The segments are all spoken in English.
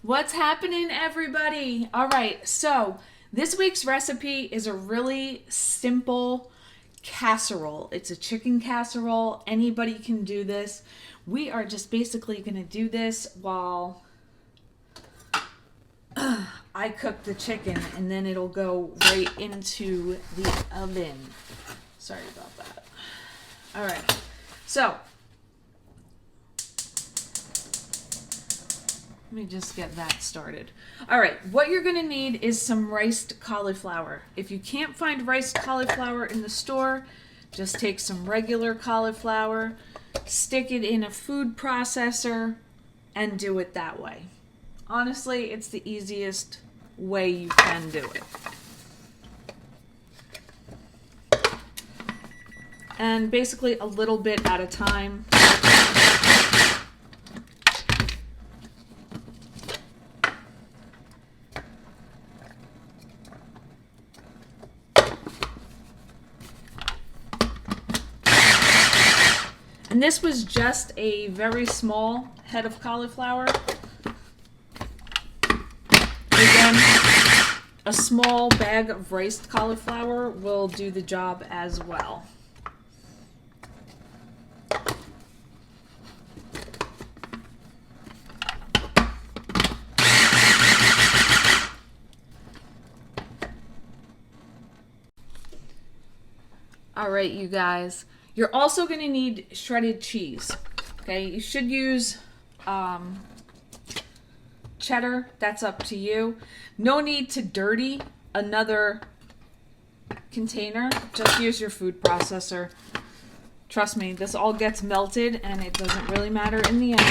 What's happening, everybody? All right, so this week's recipe is a really simple casserole. It's a chicken casserole. Anybody can do this. We are just basically going to do this while I cook the chicken, and then it'll go right into the oven. Sorry about that. All right, so let me just get that started. All right, what you're gonna need is some riced cauliflower. If you can't find riced cauliflower in the store, just take some regular cauliflower, stick it in a food processor, and do it that way. Honestly, it's the easiest way you can do it. And basically a little bit at a time. And this was just a very small head of cauliflower. Again, a small bag of riced cauliflower will do the job as well. All right, you guys. You're also going to need shredded cheese. Okay, you should use cheddar. That's up to you. No need to dirty another container. Just use your food processor. Trust me, this all gets melted and it doesn't really matter in the end.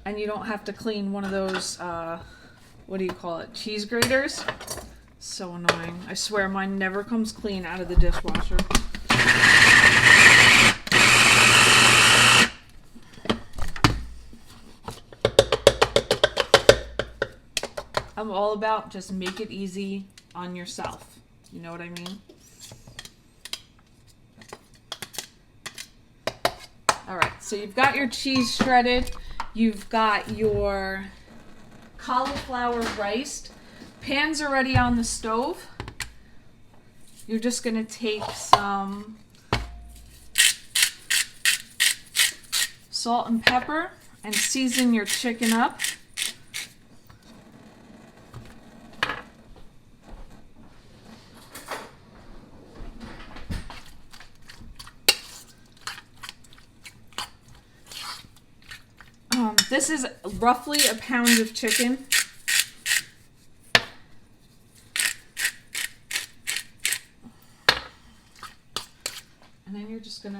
And you don't have to clean one of those, what do you call it, cheese graters. So annoying. I swear mine never comes clean out of the dishwasher. I'm all about just make it easy on yourself. You know what I mean? All right, so you've got your cheese shredded. You've got your cauliflower riced. Pan's already on the stove. You're just going to take some salt and pepper and season your chicken up. This is roughly a pound of chicken. And then you're just gonna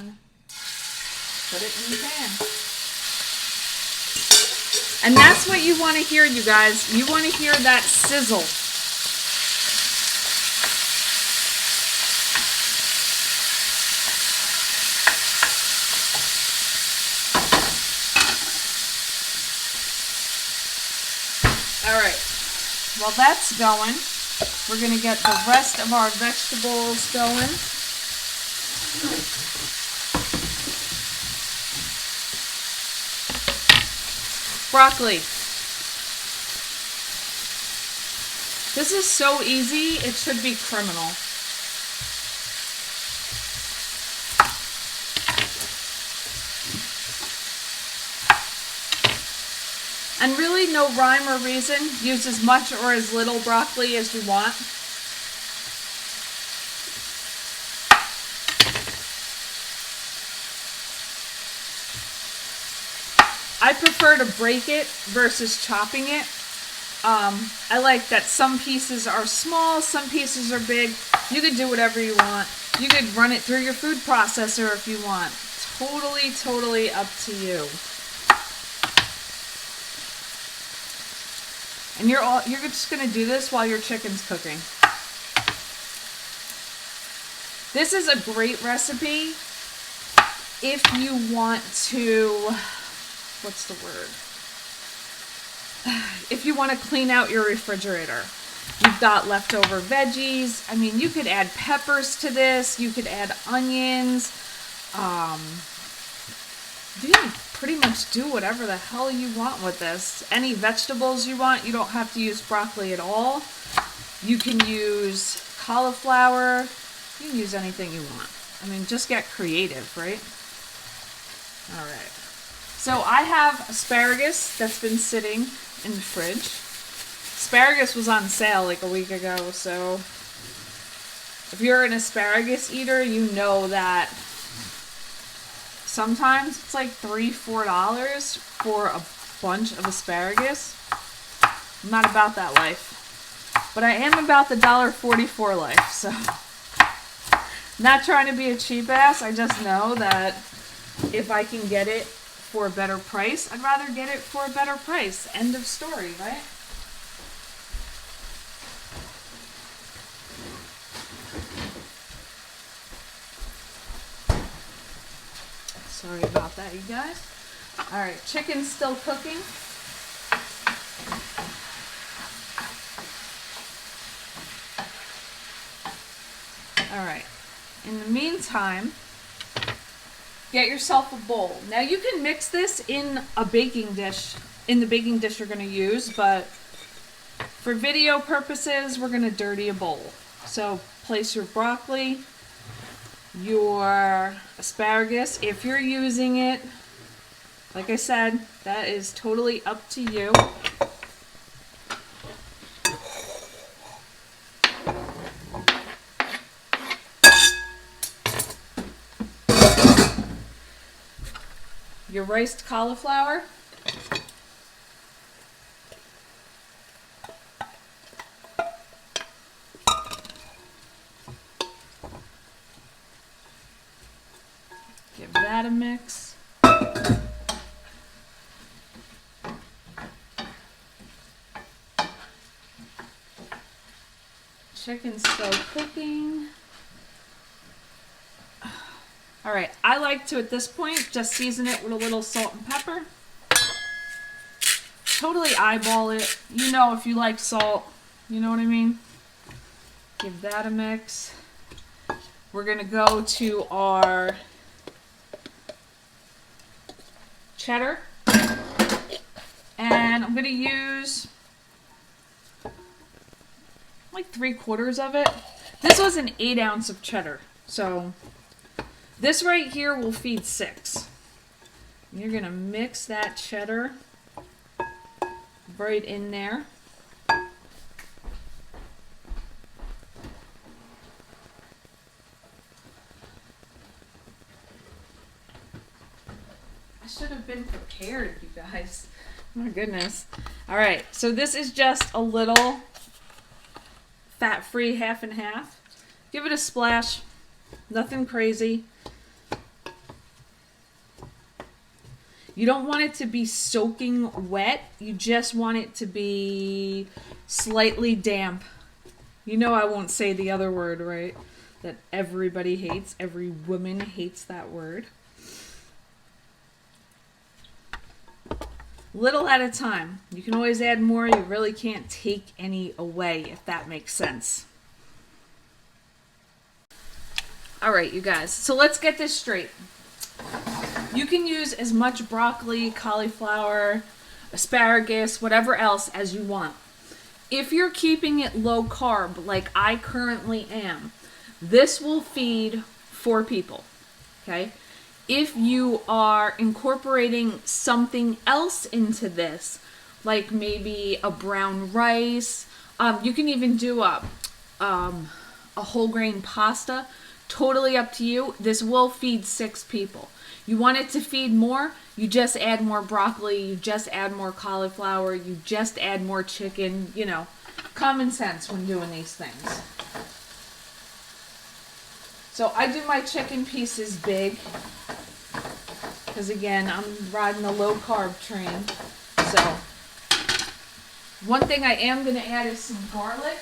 put it in the pan. And that's what you want to hear, you guys. You want to hear that sizzle. All right, while that's going, we're gonna get the rest of our vegetables going. Broccoli. This is so easy, it should be criminal. And really no rhyme or reason. Use as much or as little broccoli as you want. I prefer to break it versus chopping it. I like that some pieces are small, some pieces are big. You could do whatever you want. You could run it through your food processor if you want. Totally up to you. And you're just gonna do this while your chicken's cooking. This is a great recipe if you want to, what's the word? If you want to clean out your refrigerator. You've got leftover veggies. I mean, you could add peppers to this. You could add onions. You can pretty much do whatever the hell you want with this. Any vegetables you want, you don't have to use broccoli at all. You can use cauliflower. You can use anything you want. I mean, just get creative, right? All right. So I have asparagus that's been sitting in the fridge. Asparagus was on sale like a week ago, so if you're an asparagus eater, you know that sometimes it's like $3-4 for a bunch of asparagus. I'm not about that life, but I am about the $1.44 life, so not trying to be a cheap ass. I just know that if I can get it for a better price, I'd rather get it for a better price. End of story, right? Sorry about that, you guys. All right, chicken's still cooking. All right. In the meantime, get yourself a bowl. Now you can mix this in a baking dish, in the baking dish you're going to use, but for video purposes, we're going to dirty a bowl. So place your broccoli, your asparagus. If you're using it, like I said, that is totally up to you. Your riced cauliflower. Give that a mix. Chicken's still cooking. All right, I like to, at this point, just season it with a little salt and pepper. Totally eyeball it. You know, if you like salt, you know what I mean? Give that a mix. We're gonna go to our cheddar. And I'm gonna use like 3/4 of it. This was an 8 ounce of cheddar, so this right here will feed 6. You're gonna mix that cheddar right in there. I should have been prepared, you guys. My goodness. All right, so this is just a little fat-free half and half. Give it a splash. Nothing crazy. You don't want it to be soaking wet. You just want it to be slightly damp. You know I won't say the other word, right? That everybody hates. Every woman hates that word. Little at a time. You can always add more. You really can't take any away, if that makes sense. All right, you guys. So let's get this straight. You can use as much broccoli, cauliflower, asparagus, whatever else as you want. If you're keeping it low carb, like I currently am, this will feed 4 people, okay? If you are incorporating something else into this, like maybe a brown rice, you can even do a whole grain pasta. Totally up to you. This will feed 6 people. You want it to feed more, you just add more broccoli, you just add more cauliflower, you just add more chicken, you know, common sense when doing these things. So I do my chicken pieces big, because again, I'm riding the low carb train. So one thing I am going to add is some garlic.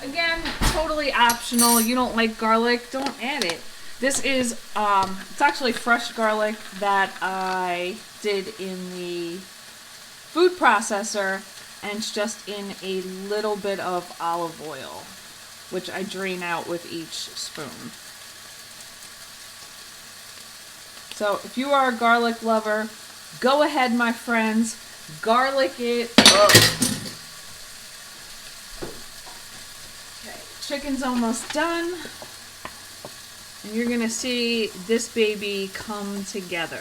Again, totally optional. You don't like garlic, don't add it. This is, it's actually fresh garlic that I did in the food processor, and it's just in a little bit of olive oil, which I drain out with each spoon. So if you are a garlic lover, go ahead, my friends. Garlic it up. Okay, chicken's almost done. And you're gonna see this baby come together.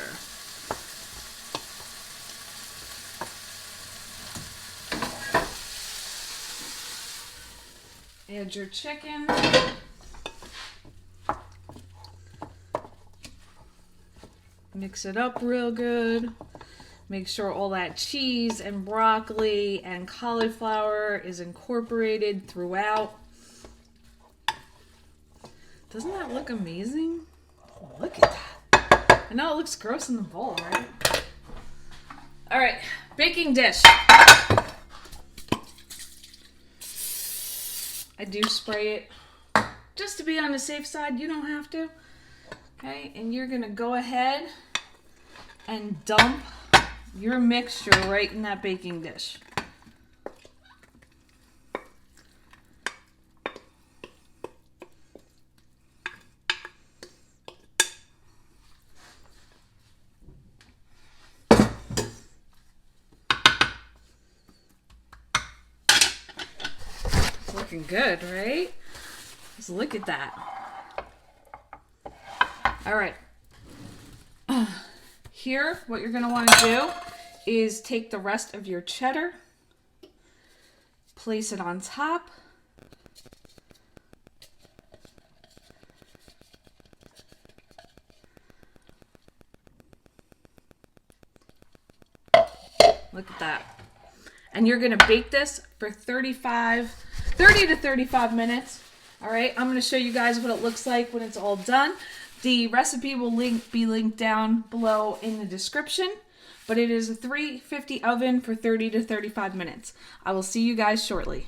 Add your chicken. Mix it up real good. Make sure all that cheese and broccoli and cauliflower is incorporated throughout. Doesn't that look amazing? Look at that. I know it looks gross in the bowl, right? All right, baking dish. I do spray it just to be on the safe side. You don't have to. Okay, and you're gonna go ahead and dump your mixture right in that baking dish. It's looking good, right? Just look at that. All right. Here, what you're going to want to do is take the rest of your cheddar, place it on top. Look at that. And you're going to bake this for 30 to 35 minutes. All right, I'm going to show you guys what it looks like when it's all done. The recipe will be linked down below in the description, but it is a 350 oven for 30 to 35 minutes. I will see you guys shortly.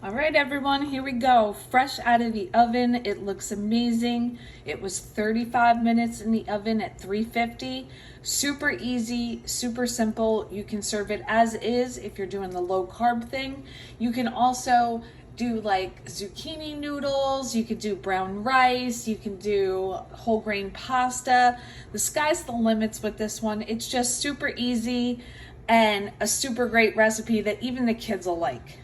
All right, everyone, here we go. Fresh out of the oven. It looks amazing. It was 35 minutes in the oven at 350. Super easy, super simple. You can serve it as is if you're doing the low carb thing. You can also do like zucchini noodles, you could do brown rice, you can do whole grain pasta. The sky's the limits with this one. It's just super easy and a super great recipe that even the kids will like.